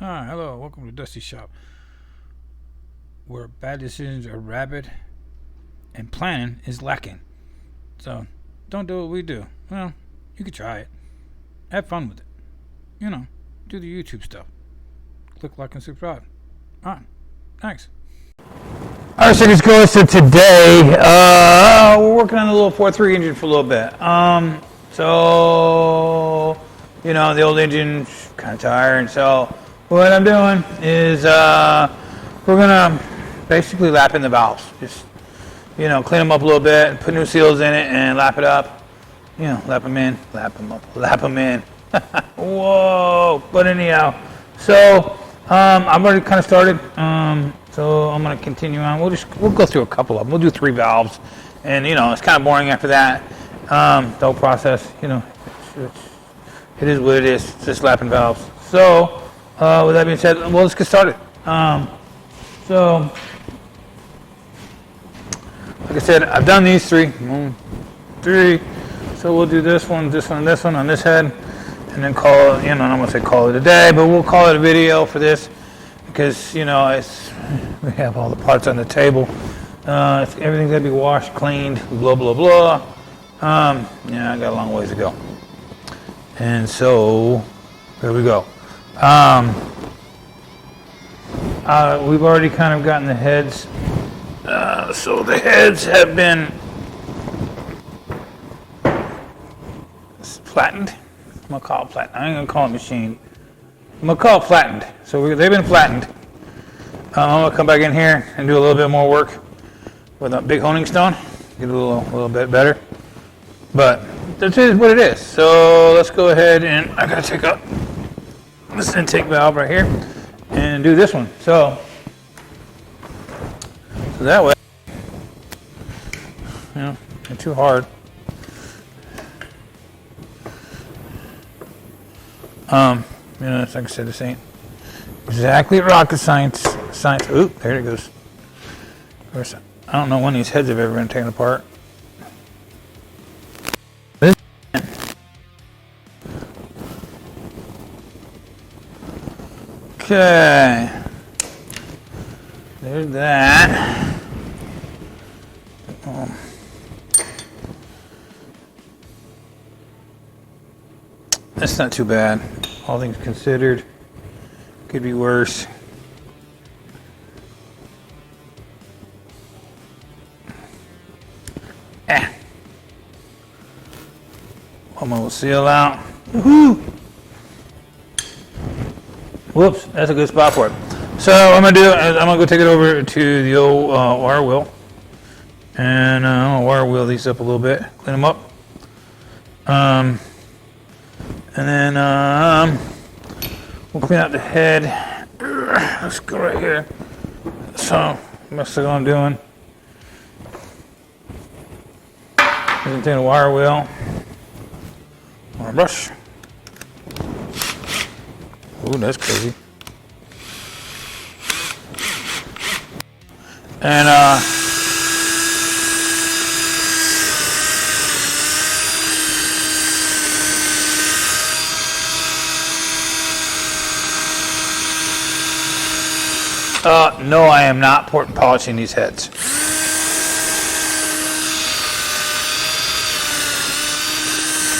Hi, hello, welcome to Dusty Shop, where bad decisions are rabid and planning is lacking. So, don't do what we do. Well, you could try it. Have fun with it. You know, do the YouTube stuff. Click like and subscribe. Alright, thanks. Alright, so let's go. So today, we're working on the little 4.3 engine for a little bit. So, you know, the old engine's kind of tired, so what I'm doing is we're gonna basically lap in the valves. Just, you know, clean them up a little bit, put new seals in it, and lap it up. You know, lap them in, lap them up, lap them in. Whoa! But anyhow, so I've already kind of started. So I'm gonna continue on. We'll go through a couple of them. We'll do 3 valves, and you know, it's kind of boring after that. The whole process, you know, it is what it is. It's just lapping valves. So. With that being said, well, let's get started. So, like I said, I've done these 3. 1, 3. So we'll do this one, this one, this one on this head, and then call it, you know, I'm going to say call it a day, but we'll call it a video for this because, you know, we have all the parts on the table. Everything's got to be washed, cleaned, blah, blah, blah. Yeah, I got a long ways to go. And so, here we go. We've already kind of gotten the heads, so the heads have been flattened. I'm gonna call it flattened. I ain't gonna call it machined. I'm gonna call it flattened. So they've been flattened. I'm gonna come back in here and do a little bit more work with a big honing stone, get a little bit better. But that is what it is. So let's go ahead and I gotta take up this intake valve right here and do this one. So that way, you know, not too hard. You know, like I said, this ain't exactly rocket science. Oop, there it goes. Of course, I don't know when these heads have ever been taken apart. Okay, there's that. That's not too bad, all things considered. Could be worse. One more will seal out. Woohoo! Whoops, that's a good spot for it. So what I'm gonna do is I'm gonna go take it over to the old wire wheel, and I'm gonna wire wheel these up a little bit, clean them up, and then we'll clean out the head. Let's go right here. So that's what I'm doing. I'm gonna take a wire wheel, wire brush. Ooh, that's crazy. And no, I am not polishing these heads.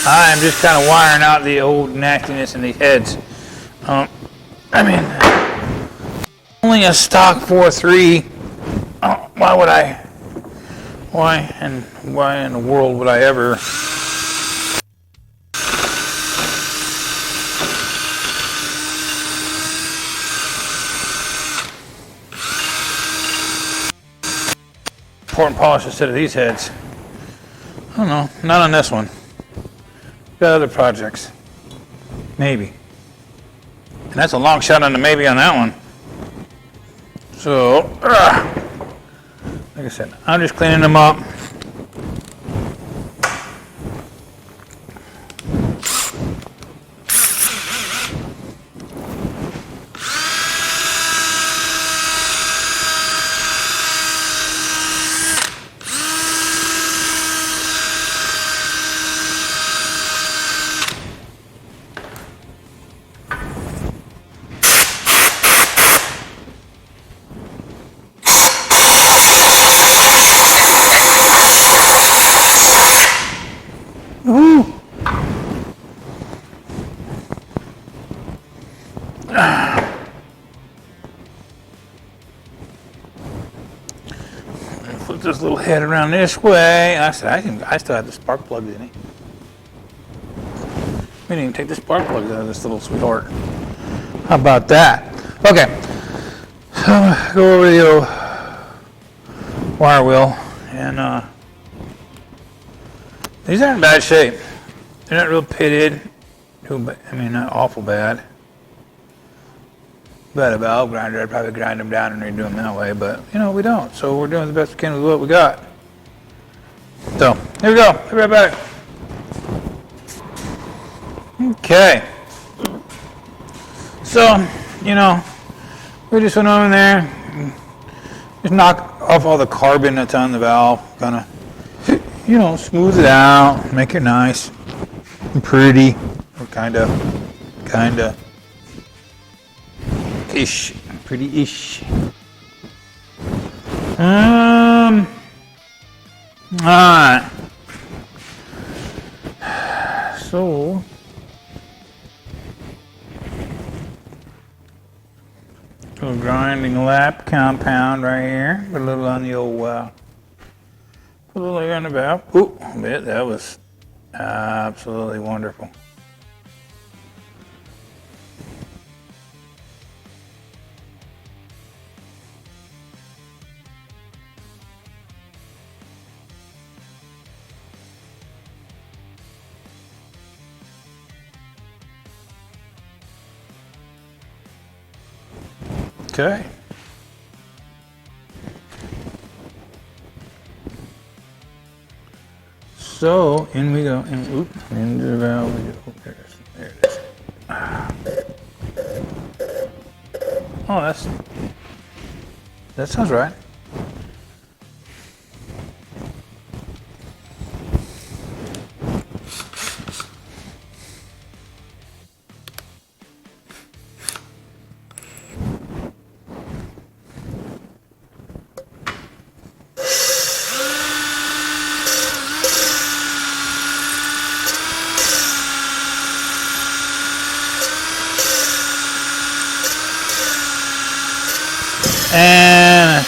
I am just kind of wiring out the old nastiness in these heads. I mean, only a stock 4.3. Why in the world would I ever? Pour and polish instead of these heads. I don't know, not on this one. Got other projects, maybe. And that's a long shot on the maybe on that one. So, like I said, I'm just cleaning them up. Ooh. Flip this little head around this way. I said I still have the spark plugs in it. We didn't even take the spark plugs out of this little sweetheart. How about that? Okay. So go over the old wire wheel, and these aren't in bad shape. They're not real pitted. I mean, not awful bad. But a valve grinder, I'd probably grind them down and redo them that way, but you know, we don't. So we're doing the best we can with what we got. So, here we go. Be right back. Okay. So, you know, we just went over there, just knock off all the carbon that's on the valve, kind of, you know, smooth it out, make it nice and pretty, or kind of. Ish, pretty-ish. Alright. So, little grinding lap compound right here. Put a little on the old put a little on the valve. Ooh, I bet that was absolutely wonderful. Okay. So in we go, and into the valve we go. Oh, there it is. Oh, that sounds right. And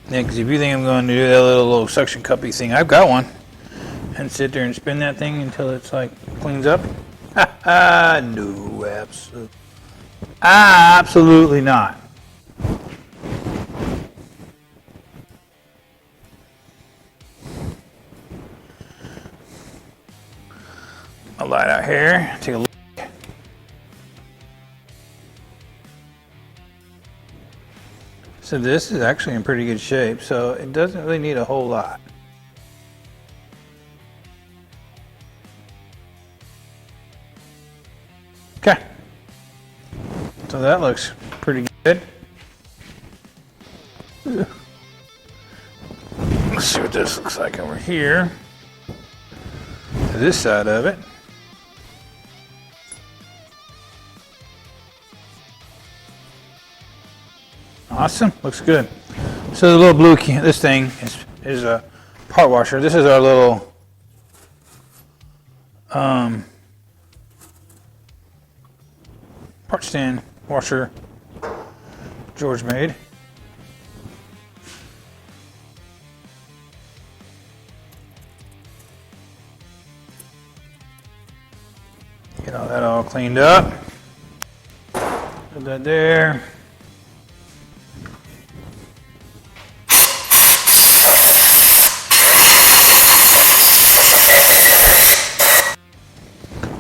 yeah, because if you think I'm going to do that little suction cuppy thing, I've got one, and sit there and spin that thing until it's like cleans up. No, absolutely not. A light out here. Take a look. So this is actually in pretty good shape, so it doesn't really need a whole lot. Okay. So that looks pretty good. Let's see what this looks like over here. To this side of it. Awesome, looks good. So the little blue key, this thing is a part washer. This is our little part stand washer George made. Get all that all cleaned up. Put that there.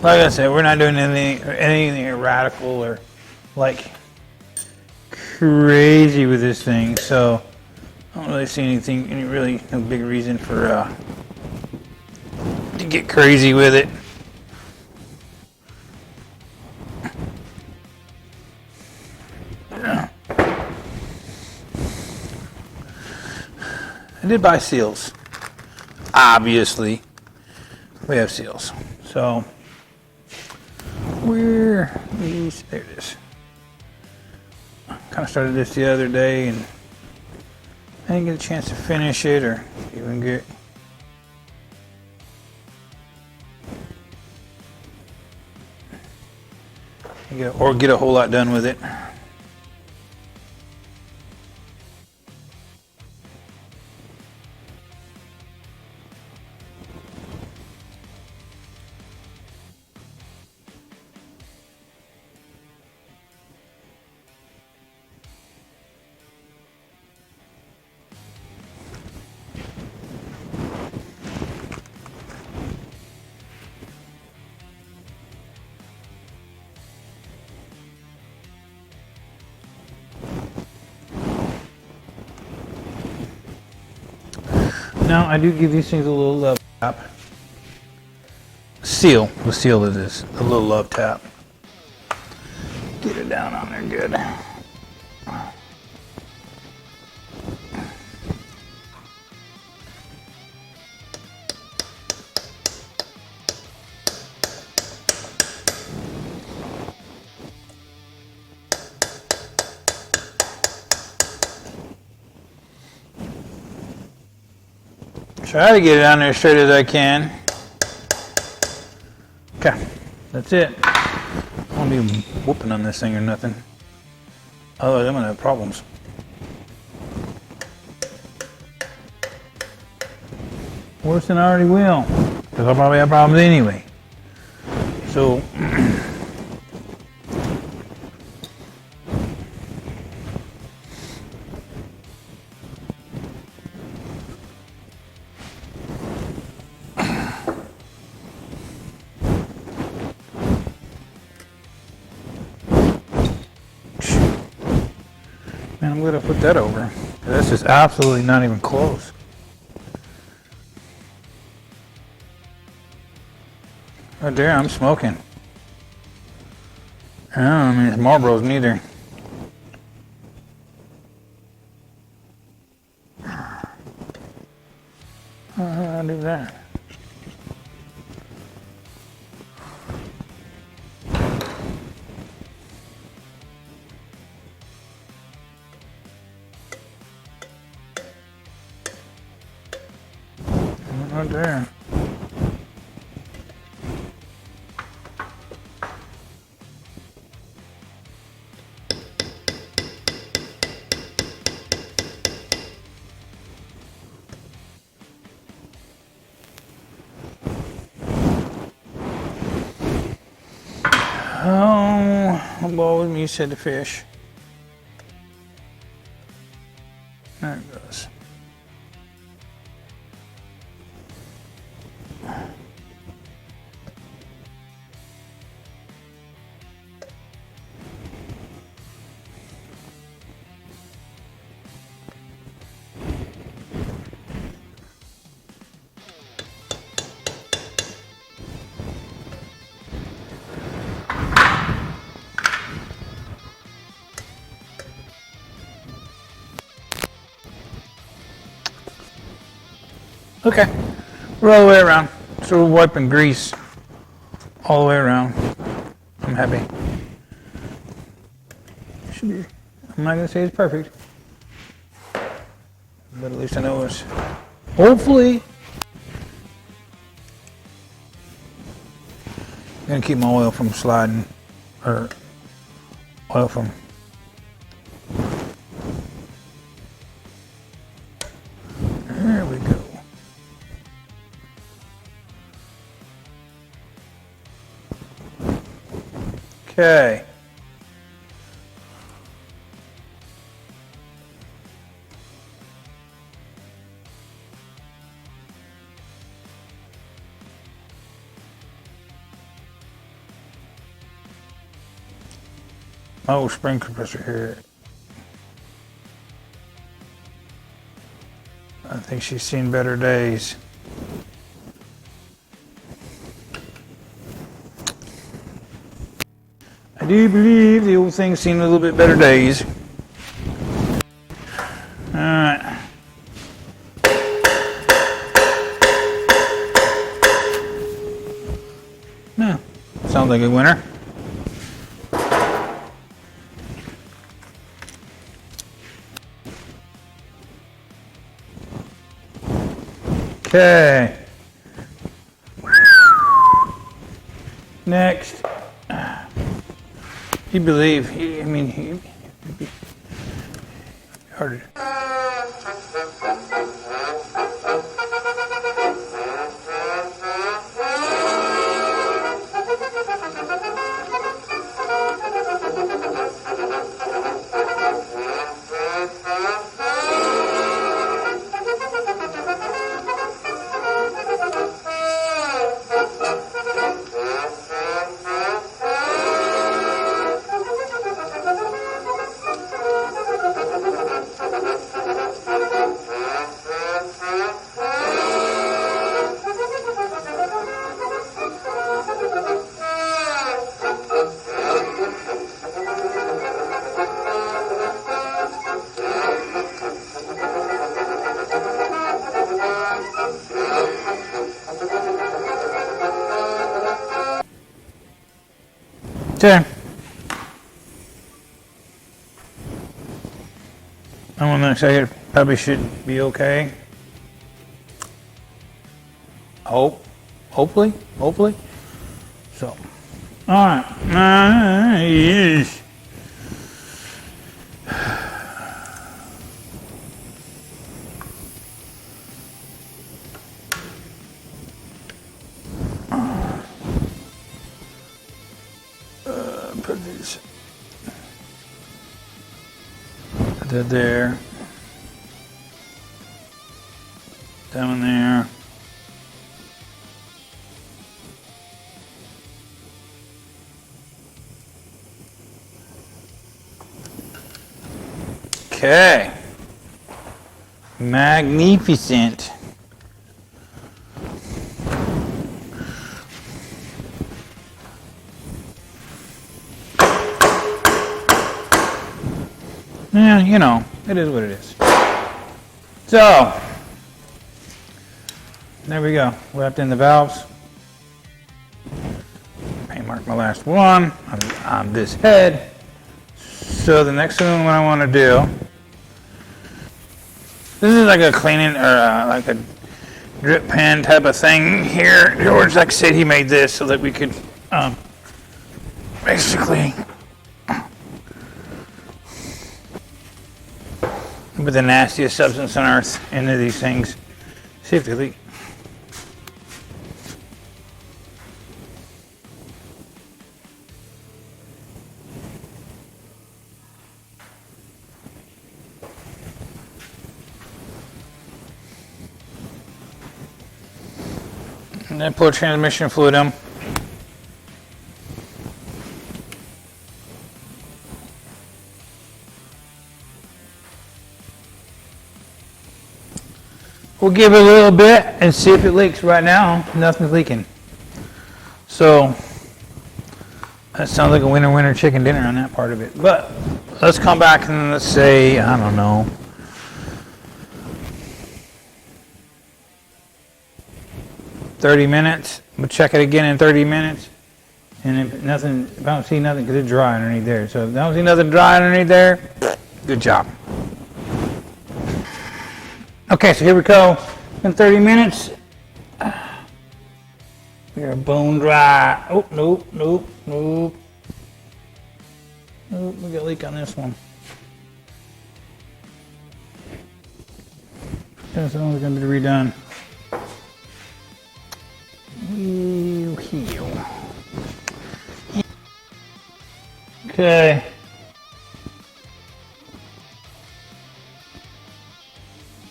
Like I said, we're not doing anything radical or like crazy with this thing, so I don't really see no big reason for to get crazy with it. Yeah. I did buy seals. Obviously, we have seals, so. There it is. Kind of started this the other day and I didn't get a chance to finish it or even get a whole lot done with it. Now I do give these things a little love tap. The seal of this, a little love tap. Get it down on there good. Try to get it on there as straight as I can. Okay, that's it. I won't be whooping on this thing or nothing. Otherwise, I'm gonna have problems. Worse than I already will, because I'll probably have problems anyway. So, man, I'm gonna put that over. That's just absolutely not even close. Right there, I'm smoking. I mean, it's Marlboros neither. How do I do that? Right there. Oh, I'm always me said the fish. There it goes. Okay, we're all the way around. So we're wiping grease all the way around. I'm happy. Should be. I'm not gonna say it's perfect, but at least I know it's hopefully. I'm gonna keep my oil from sliding, or oil from. There we go. Okay. My old spring compressor here. I think she's seen better days. I do believe the old thing's seen a little bit better days. Alright. Yeah, sounds like a winner. Okay. Next. You believe, he'd be harder. Okay. I want to say it probably should be okay. Hopefully. So, all right. Yes. Put these. Put that there. Down there. Okay. Magnificent. Yeah, you know, it is what it is. So, there we go. Wrapped in the valves. Paint mark my last one on this head. So the next one, what I want to do, this is like a cleaning or like a drip pen type of thing here. George, like I said, he made this so that we could basically put the nastiest substance on earth into these things. See if they leak. And then pour transmission fluid in. We'll give it a little bit and see if it leaks. Right now, nothing's leaking. So, that sounds like a winner chicken dinner on that part of it. But, let's come back and let's say, I don't know, 30 minutes. We'll check it again in 30 minutes. And if I don't see nothing, because it's dry underneath there. So if I don't see nothing dry underneath there, good job. Okay, so here we go. In 30 minutes, we're bone dry. Oh, nope. Nope, we got a leak on this one. This one's going to be redone. Okay.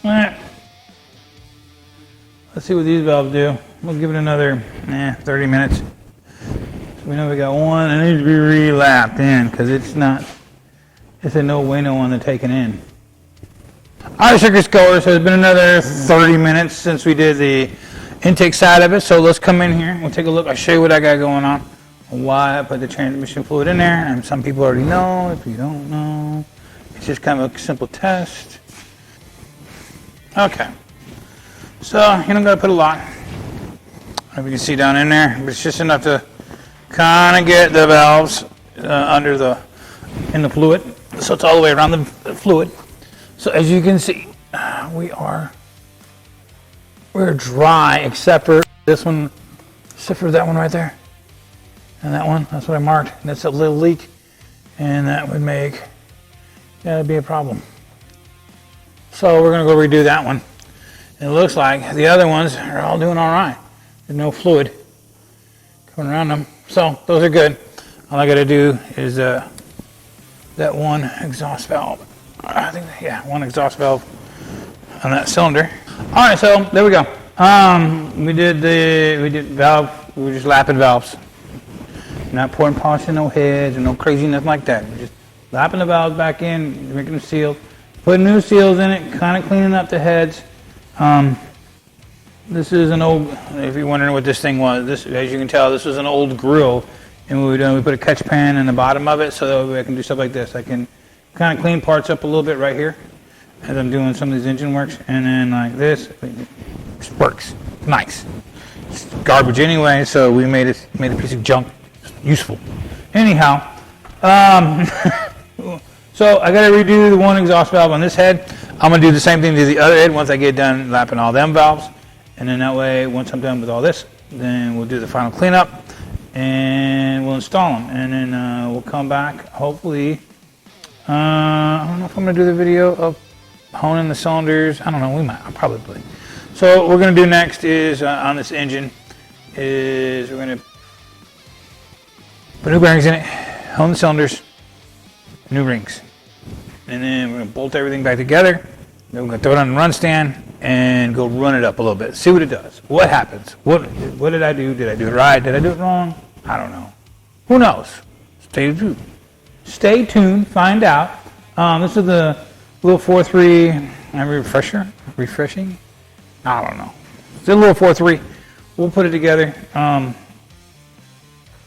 Alright. Let's see what these valves do. We'll give it another 30 minutes. So we know we got one and it needs to be re-lapped in because it's a no-bueno on the taking in. Alright, sugar scores, so it's been another 30 minutes since we did the intake side of it, so let's come in here. We'll take a look. I'll show you what I got going on. Why I put the transmission fluid in there, and some people already know. If you don't know, it's just kind of a simple test. Okay, so you don't got to put a lot. If you can see down in there, but it's just enough to kind of get the valves in the fluid, so it's all the way around the fluid. So as you can see, we are we're dry except for this one, except for that one right there. And that one, that's what I marked. That's a little leak. And that would make, that'd be a problem. So we're gonna go redo that one. And it looks like the other ones are all doing all right. There's no fluid coming around them. So those are good. All I gotta do is that one exhaust valve. I think, yeah, one exhaust valve on that cylinder. All right, so there we go. We did valve, we were just lapping valves. Not pouring polish in no heads or no crazy nothing like that. We're just lapping the valves back in, making them sealed, putting new seals in it, kind of cleaning up the heads. This is an old, if you're wondering what this thing was, this, as you can tell, this was an old grill. And what we done, we put a catch pan in the bottom of it so that way I can do stuff like this. I can kind of clean parts up a little bit right here as I'm doing some of these engine works. And then like this, it just works. Nice. It's garbage anyway, so we made a piece of junk useful. Anyhow, so I got to redo the one exhaust valve on this head. I'm going to do the same thing to the other head once I get done lapping all them valves. And then that way, once I'm done with all this, then we'll do the final cleanup. And we'll install them, and then we'll come back. Hopefully, I don't know if I'm going to do the video of honing the cylinders. I don't know. We might, probably. So what we're going to do next is on this engine is we're going to put new bearings in it, hone the cylinders, new rings, and then we're going to bolt everything back together. Then we're going to throw it on the run stand and go run it up a little bit. See what it does. What happens? What did I do? Did I do it right? Did I do it wrong? I don't know. Who knows? Stay tuned. Stay tuned. Find out. This is the little 4.3 refreshing. I don't know. It's a little 4.3. We'll put it together. I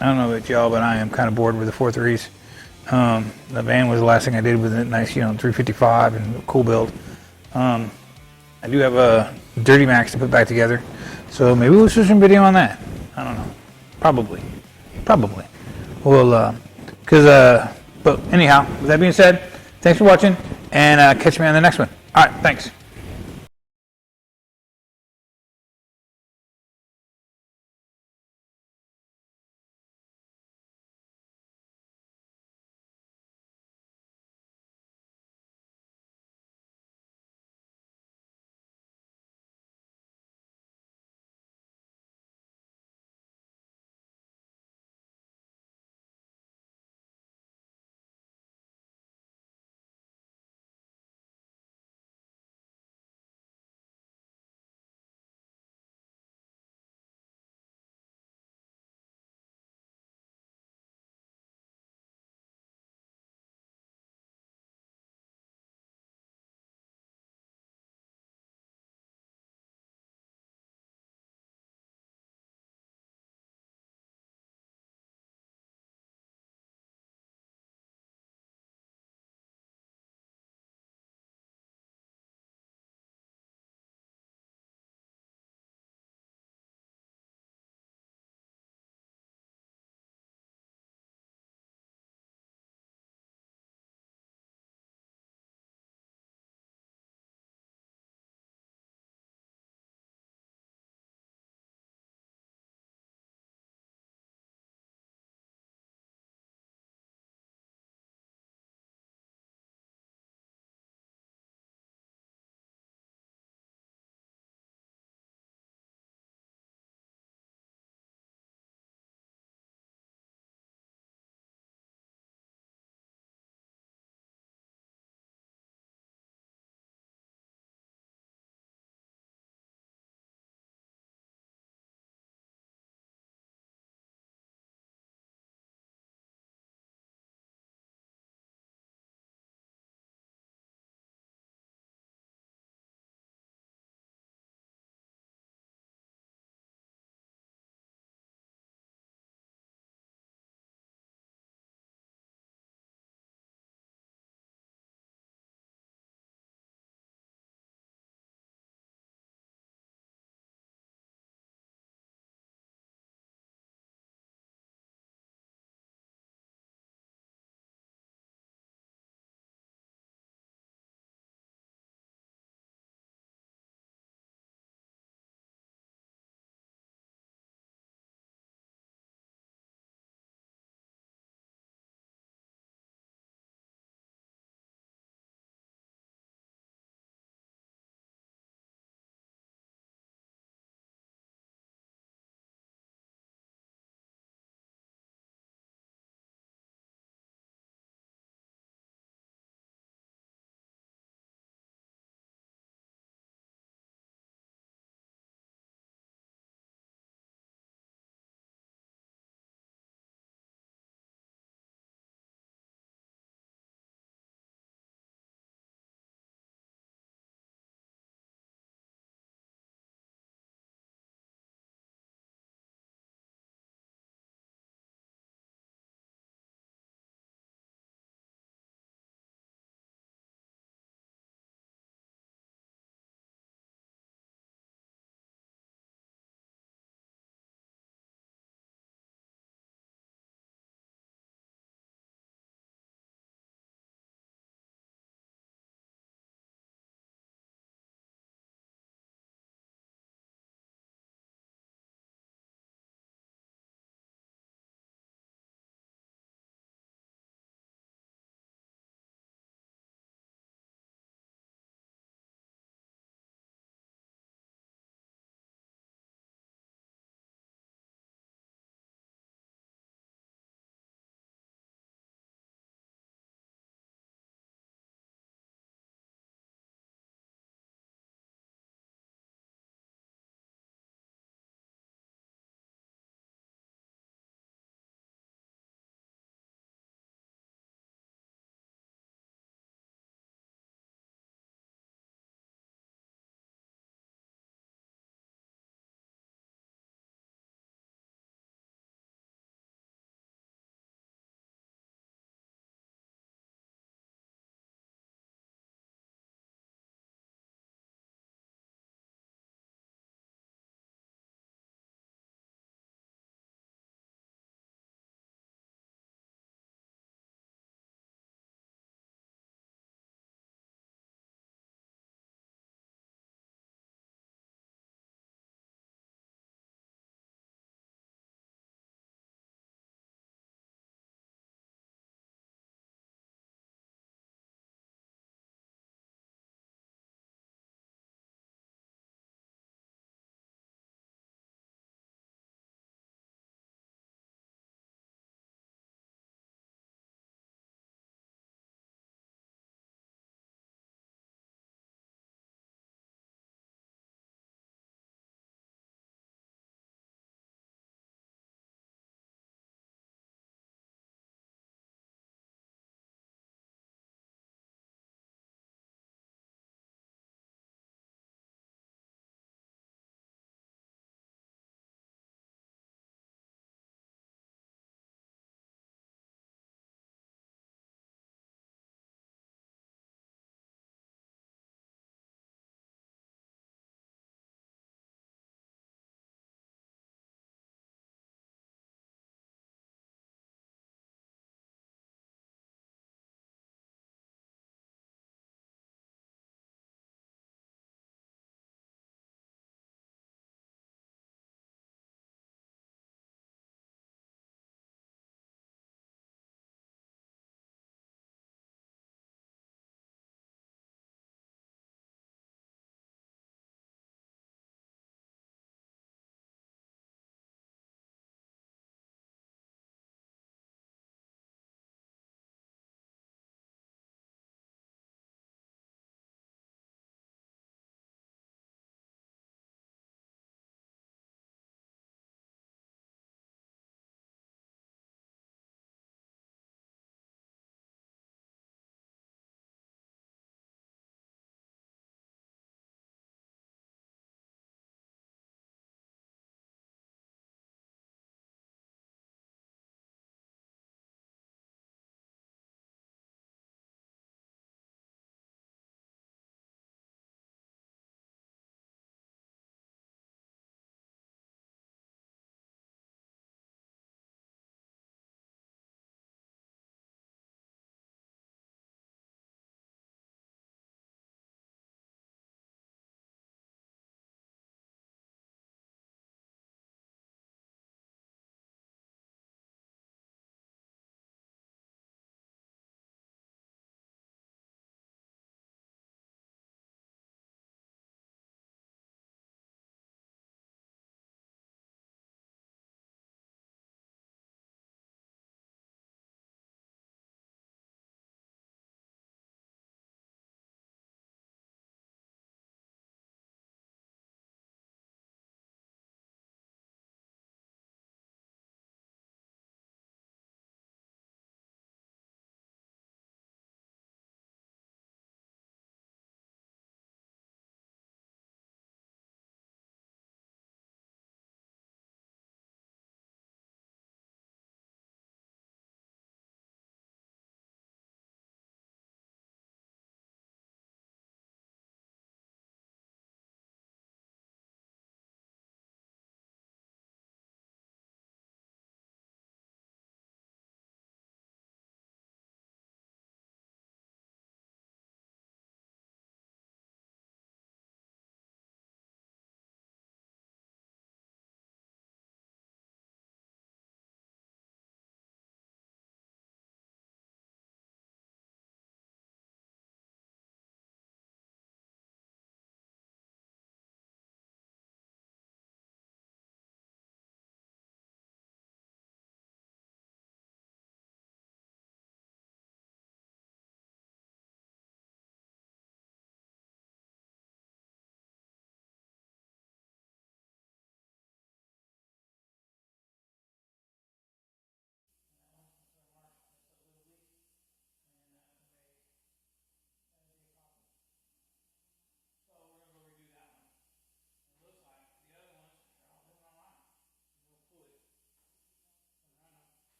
don't know about y'all, but I am kind of bored with the 4.3s. The van was the last thing I did with a nice, 355 and a cool build. I do have a Dirty Max to put back together, so maybe we'll shoot some video on that. I don't know. Probably. Well, but anyhow, with that being said, thanks for watching, and catch me on the next one. All right, thanks.